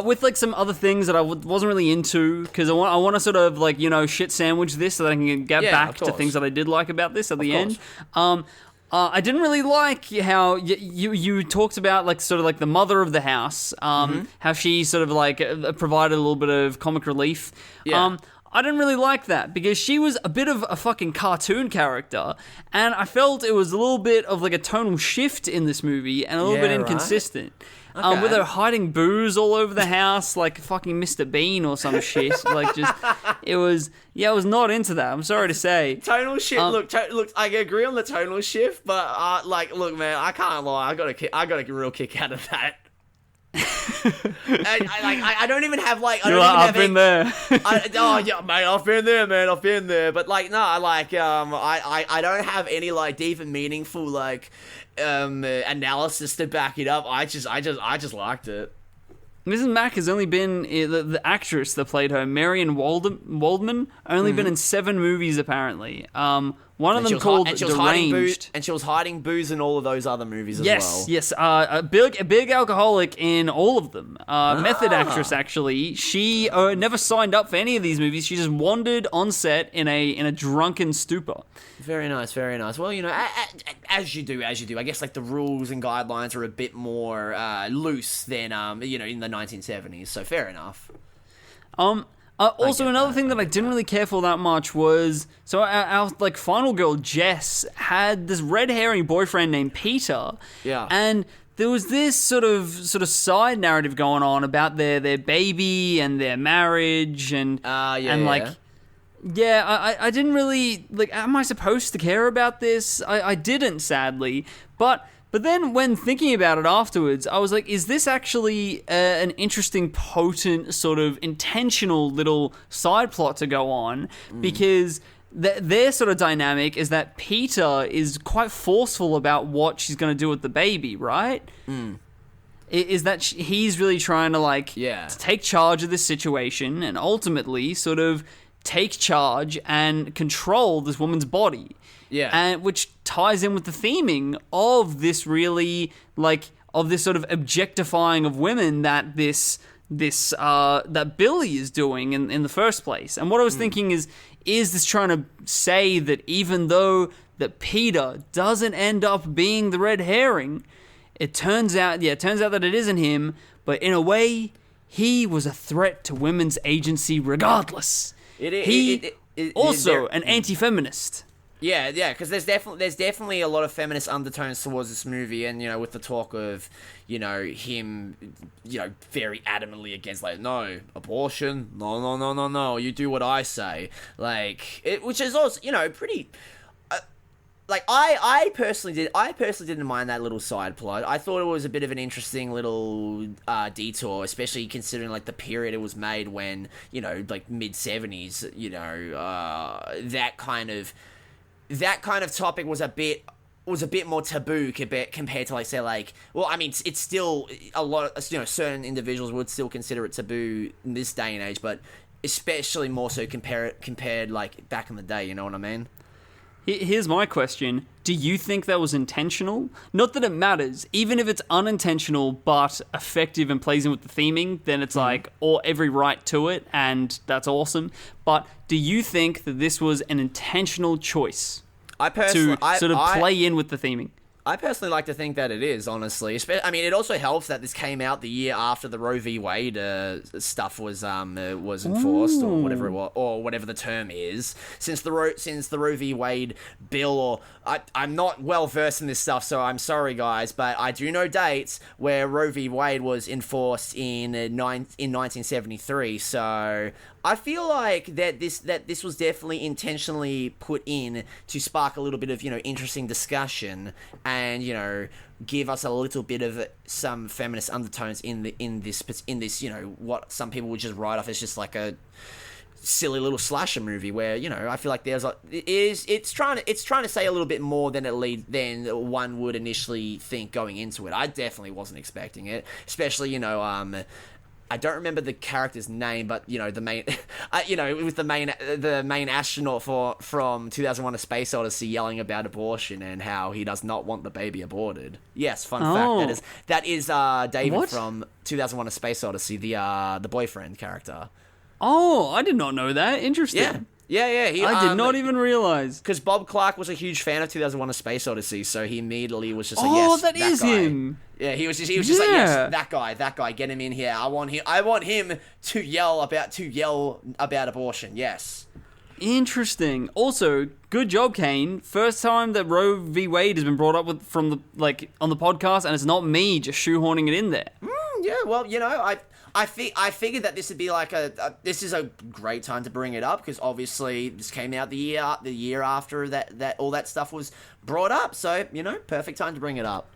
With like some other things that I wasn't really into, because I want to sort of like shit sandwich this so that I can get back to things that I did like about this at the end. I didn't really like how you talked about like sort of like the mother of the house, how she sort of like provided a little bit of comic relief. Yeah. I didn't really like that because she was a bit of a fucking cartoon character, and I felt it was a little bit of like a tonal shift in this movie and a little bit inconsistent. Okay. With her hiding booze all over the house like fucking Mr. Bean or some shit. Like just, I was not into that. I'm sorry to say. Tonal shift. Look, I agree on the tonal shift, but look, man, I can't lie. I got a real kick out of that. I don't even have like. I've been there. I've been there. But like, no, I don't have any like deep and meaningful like analysis to back it up. I just liked it. Mrs. Mack has only been the actress that played her, Marion Waldman, only been in 7 movies apparently. One of them called Deranged. And she was hiding booze in all of those other movies as well. Yes. A big alcoholic in all of them. Method actress, actually. She never signed up for any of these movies. She just wandered on set in a drunken stupor. Very nice. Well, as you do. I guess like the rules and guidelines are a bit more loose than in the 1970s. So fair enough. Also, another thing that I didn't really care for that much was, so our like final girl Jess had this red herring boyfriend named Peter. Yeah. And there was this sort of side narrative going on about their baby and their marriage and I didn't really like. Am I supposed to care about this? I didn't, sadly, but. But then when thinking about it afterwards, I was like, is this actually an interesting, potent, sort of intentional little side plot to go on? Because their sort of dynamic is that Peter is quite forceful about what she's going to do with the baby, right? Is that he's really trying to to take charge of this situation and ultimately sort of take charge and control this woman's body. Yeah. And which ties in with the theming of this really, like, of this sort of objectifying of women that that Billy is doing in the first place. And what I was thinking is this trying to say that even though that Peter doesn't end up being the red herring, it turns out that it isn't him, but in a way, he was a threat to women's agency regardless. Also an anti-feminist. Yeah, because there's definitely a lot of feminist undertones towards this movie, and with the talk of him very adamantly against no abortion, no, you do what I say, which is also pretty. I personally didn't mind that little side plot. I thought it was a bit of an interesting little detour, especially considering the period it was made when mid-70s. That kind of topic was a bit more taboo compared to it's still a lot. Certain individuals would still consider it taboo in this day and age, but especially more so compared back in the day. You know what I mean? Here's my question. Do you think that was intentional? Not that it matters. Even if it's unintentional but effective and plays in with the theming, then it's or every right to it, and that's awesome. But do you think that this was an intentional choice to sort of play in with the theming? I personally like to think that it is, honestly. It also helps that this came out the year after the Roe v. Wade stuff was enforced, or whatever it was, or whatever the term is. Since the Roe v. Wade bill, or I'm not well versed in this stuff, so I'm sorry, guys, but I do know dates where Roe v. Wade was enforced in 1973. So I feel like that this was definitely intentionally put in to spark a little bit of interesting discussion, and give us a little bit of some feminist undertones in this what some people would just write off as just like a silly little slasher movie, where I feel like it's trying to say a little bit more than one would initially think going into it. I definitely wasn't expecting it, especially I don't remember the character's name, but the main, it was the main astronaut from 2001: A Space Odyssey yelling about abortion and how he does not want the baby aborted. Yes, fun fact. That is David from 2001: A Space Odyssey, the boyfriend character. Oh, I did not know that. Interesting. Yeah. I did not even realize. Because Bob Clark was a huge fan of 2001: A Space Odyssey, so he immediately was just yes, that is guy. him. Yeah, he was just yes, that guy, get him in here. I want him to yell about abortion. Yes. Interesting. Also, good job, Kane. First time that Roe v. Wade has been brought up on the podcast, and it's not me just shoehorning it in there. Yeah, well, I figured that this would be this is a great time to bring it up, because obviously this came out the year after that all that stuff was brought up, so perfect time to bring it up.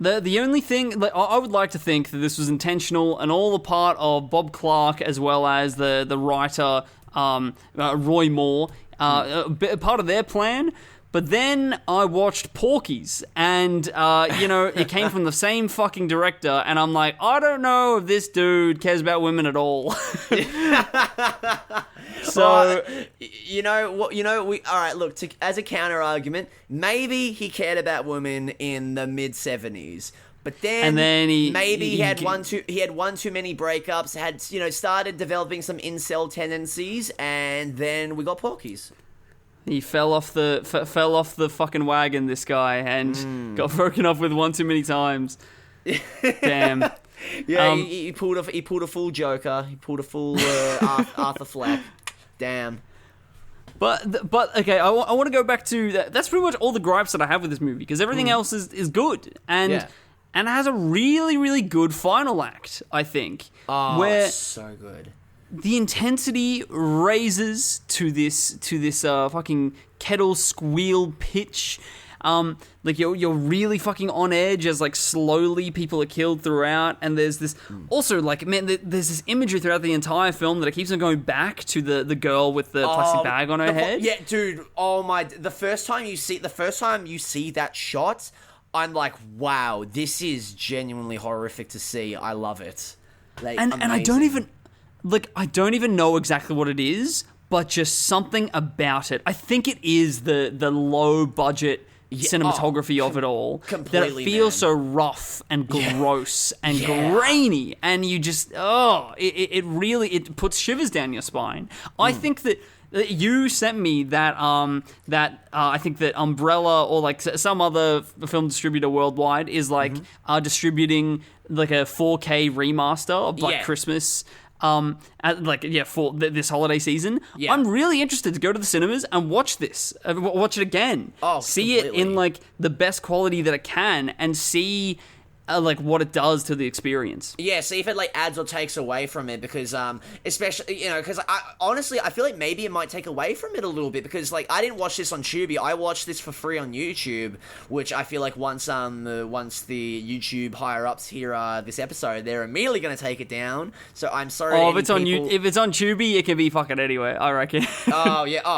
The only thing, I would like to think that this was intentional and all a part of Bob Clark, as well as the writer Roy Moore, part of their plan. But then I watched Porky's, and, it came from the same fucking director, and I'm like, I don't know if this dude cares about women at all. So, alright, look, as a counter-argument, maybe he cared about women in the mid-70s. But then he had one too many breakups, had started developing some incel tendencies, and then we got Porky's. He fell off the fucking wagon, this guy, and got broken up with one too many times. Damn. Yeah, he pulled a full Joker. He pulled a full Arthur Fleck. Damn. But okay, I want to go back to that. That's pretty much all the gripes that I have with this movie, because everything else is good, and it has a really, really good final act, I think. Oh, where so good. The intensity raises to this fucking kettle squeal pitch. You're really fucking on edge as slowly people are killed throughout, and there's this also there's this imagery throughout the entire film that it keeps on going back to the girl with the plastic bag on her head. Yeah, dude. Oh my! The first time you see that shot, I'm like, wow, this is genuinely horrific to see. I love it. And I don't even know exactly what it is, but just something about it. I think it is the low budget cinematography of it all, that it feels so rough and gross and grainy, and you just it really puts shivers down your spine. I think that you sent me that I think that Umbrella or like some other film distributor worldwide is like distributing like a 4K remaster of Black Christmas. For this holiday season, I'm really interested to go to the cinemas and watch this, watch it again, see it in like the best quality that it can, and see like what it does to the experience. Yeah, see if it like adds or takes away from it, because especially, you know, because I honestly I feel like maybe it might take away from it a little bit, because like I didn't watch this on Tubi, I watched this for free on YouTube, which I feel like once the YouTube higher ups hear this episode, they're immediately going to take it down. So I'm sorry. If it's on Tubi, it can be fucking anyway, I reckon.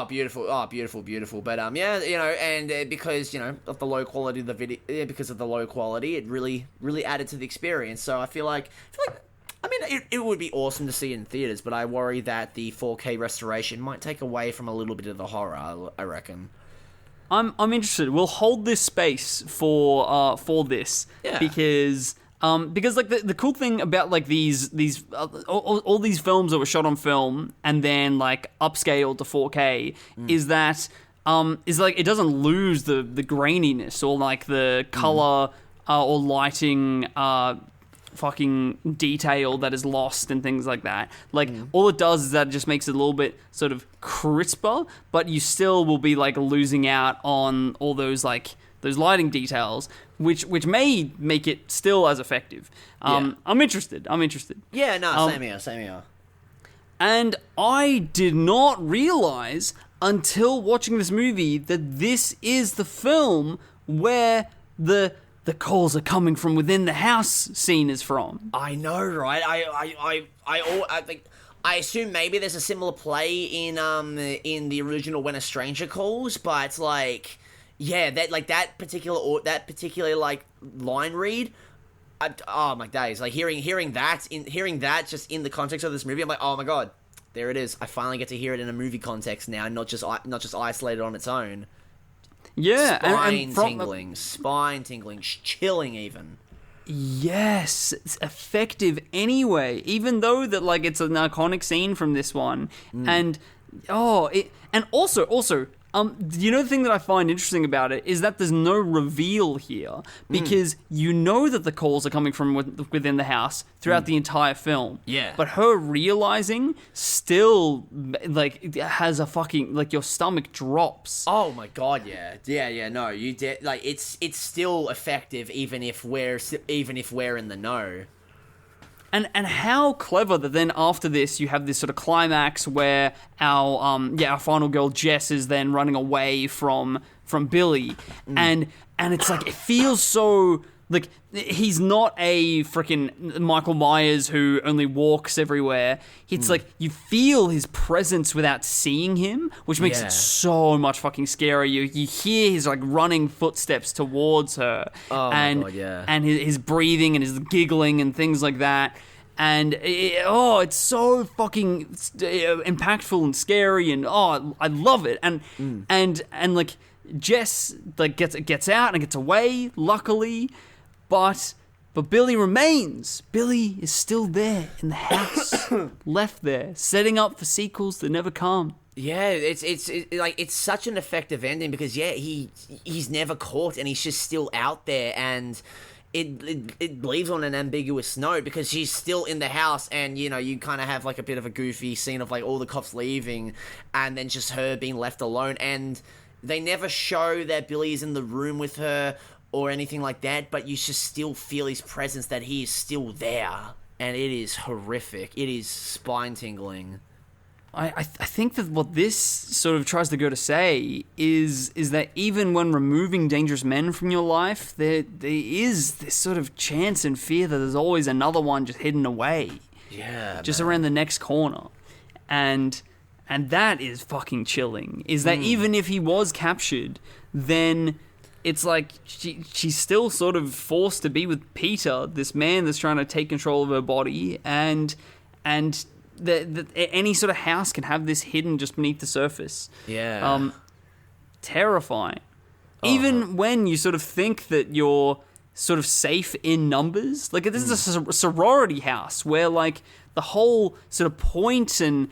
Beautiful. But yeah, you know, and because, you know, of the low quality of the video, because of the low quality, it really added to the experience. So I feel like I mean, it would be awesome to see it in theaters, but I worry that the 4K restoration might take away from a little bit of the horror, I reckon. I'm interested. We'll hold this space for this, because like the cool thing about like these all these films that were shot on film and then like upscaled to 4K is that is like it doesn't lose the graininess or like the color or lighting fucking detail that is lost and things like that. Like all it does is that it just makes it a little bit sort of crisper, but you still will be like losing out on all those like those lighting details, which may make it still as effective. I'm interested. Yeah, no, same here. And I did not realize until watching this movie that this is the film where the calls are coming from within the house scene is from. I know, right? I think I assume maybe there's a similar play in the original When a Stranger Calls, but like, yeah, that particular like line read. Oh my days! Like hearing that just in the context of this movie, I'm like, oh my god, there it is! I finally get to hear it in a movie context now, not just isolated on its own. Yeah, spine tingling, chilling even. Yes, it's effective anyway, even though that like it's an iconic scene from this one, and also. You know the thing that I find interesting about it is that there's no reveal here, because you know that the calls are coming from within the house throughout the entire film. Yeah. But her realizing still like has a fucking like your stomach drops. Oh my god, yeah. No, you did like it's still effective even if we're in the know. And how clever that then after this you have this sort of climax where our final girl Jess is then running away from Billy, and it's like it feels so like he's not a freaking Michael Myers who only walks everywhere. It's like you feel his presence without seeing him, which makes it so much fucking scary. You hear his like running footsteps towards her, and his breathing and his giggling and things like that. And it's so fucking impactful and scary, and I love it. And like Jess like gets out and gets away, luckily, but Billy remains. Billy is still there in the house, left there, setting up for sequels that never come. Yeah, it's such an effective ending because he's never caught and he's just still out there, and it leaves on an ambiguous note because she's still in the house, and you know you kind of have like a bit of a goofy scene of like all the cops leaving and then just her being left alone, and they never show that Billy is in the room with her or anything like that, but you just still feel his presence, that he is still there, and it is horrific. It is spine-tingling. I think that what this sort of tries to go to say is that even when removing dangerous men from your life, there is this sort of chance and fear that there's always another one just hidden away. Yeah, just around the next corner. And that is fucking chilling. Is that even if he was captured, then it's like she's still sort of forced to be with Peter, this man that's trying to take control of her body, and any sort of house can have this hidden just beneath the surface. Yeah. Terrifying. Even when you sort of think that you're sort of safe in numbers. Like, this is a sorority house where, like, the whole sort of point and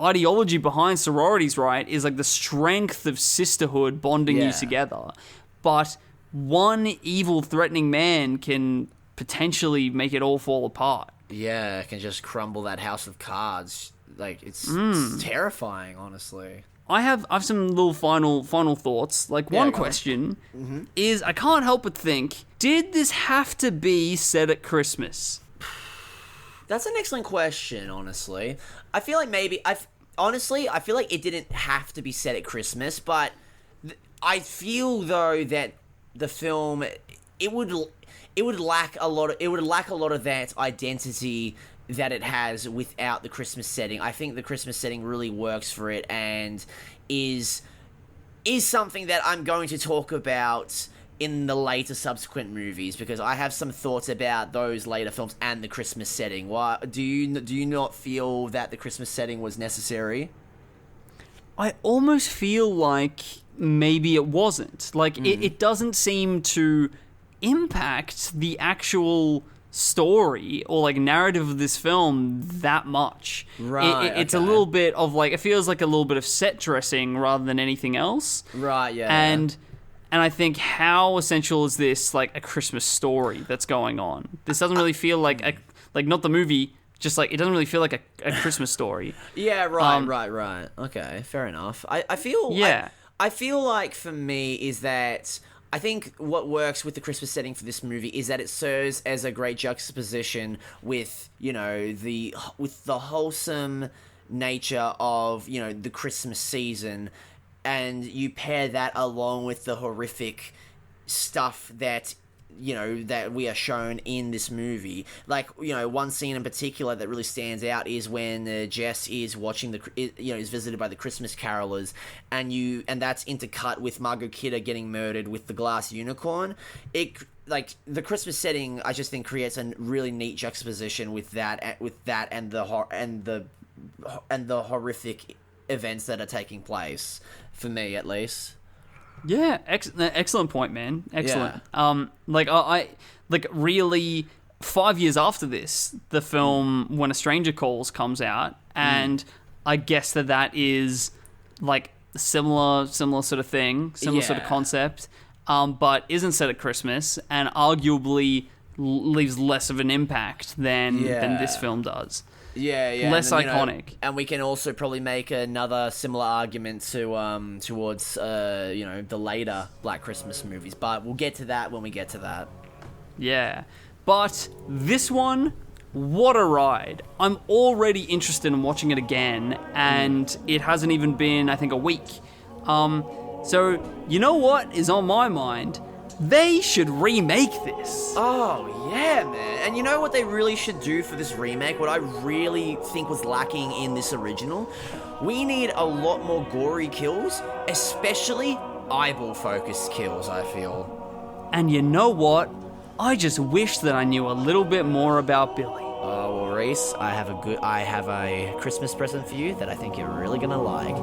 ideology behind sororities, right, is like the strength of sisterhood bonding you together. But one evil, threatening man can potentially make it all fall apart. Yeah, it can just crumble that house of cards. Like, it's terrifying, honestly. I have some little final thoughts. Like, one question is, I can't help but think, did this have to be set at Christmas? That's an excellent question, honestly. I feel like maybe... I feel like it didn't have to be set at Christmas, but I feel, though, that the film... It would lack a lot of that identity that it has without the Christmas setting. I think the Christmas setting really works for it and is something that I'm going to talk about in the later subsequent movies, because I have some thoughts about those later films and the Christmas setting. Why do you not feel that the Christmas setting was necessary? I almost feel like maybe it wasn't. Like, it doesn't seem to impact the actual story or like narrative of this film that much. Right. It's a little bit of like, it feels like a little bit of set dressing rather than anything else. Right, yeah. And I think, how essential is this, like, a Christmas story that's going on? This doesn't really feel like not the movie, just like, it doesn't really feel like a Christmas story. Yeah, right. Okay, fair enough. I feel I feel like, for me, is that I think what works with the Christmas setting for this movie is that it serves as a great juxtaposition with, you know, the wholesome nature of, you know, the Christmas season, and you pair that along with the horrific stuff that, you know, that we are shown in this movie. Like, you know, one scene in particular that really stands out is when Jess is watching is visited by the Christmas carolers, and that's intercut with Margot Kidder getting murdered with the glass unicorn. Like, the Christmas setting, I just think, creates a really neat juxtaposition with that and the horrific events that are taking place, for me at least. Yeah, excellent point, man. Excellent. Yeah. I really, 5 years after this, the film When a Stranger Calls comes out, and I guess that is like similar sort of thing, sort of concept, but isn't set at Christmas, and arguably leaves less of an impact than this film does. Yeah. Less iconic. And we can also probably make another similar argument towards the later Black Christmas movies, but we'll get to that when we get to that. Yeah. But this one, what a ride. I'm already interested in watching it again, and it hasn't even been, I think, a week. So, you know what is on my mind? They should remake this. Oh, yeah, man. And you know what they really should do for this remake? What I really think was lacking in this original? We need a lot more gory kills, especially eyeball-focused kills, I feel. And you know what? I just wish that I knew a little bit more about Billy. Oh, well, Rhys, I have a Christmas present for you that I think you're really gonna like.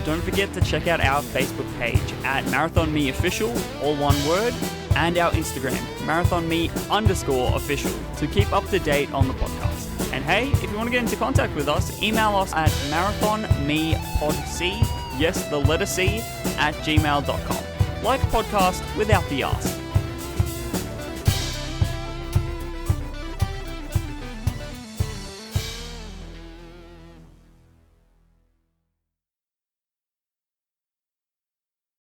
Don't forget to check out our Facebook page at MarathonMeOfficial, all one word, and our Instagram, MarathonMe_official, to keep up to date on the podcast. And hey, if you want to get into contact with us, email us at marathonmepodc, yes, the letter C, @gmail.com. Like a podcast without the ask.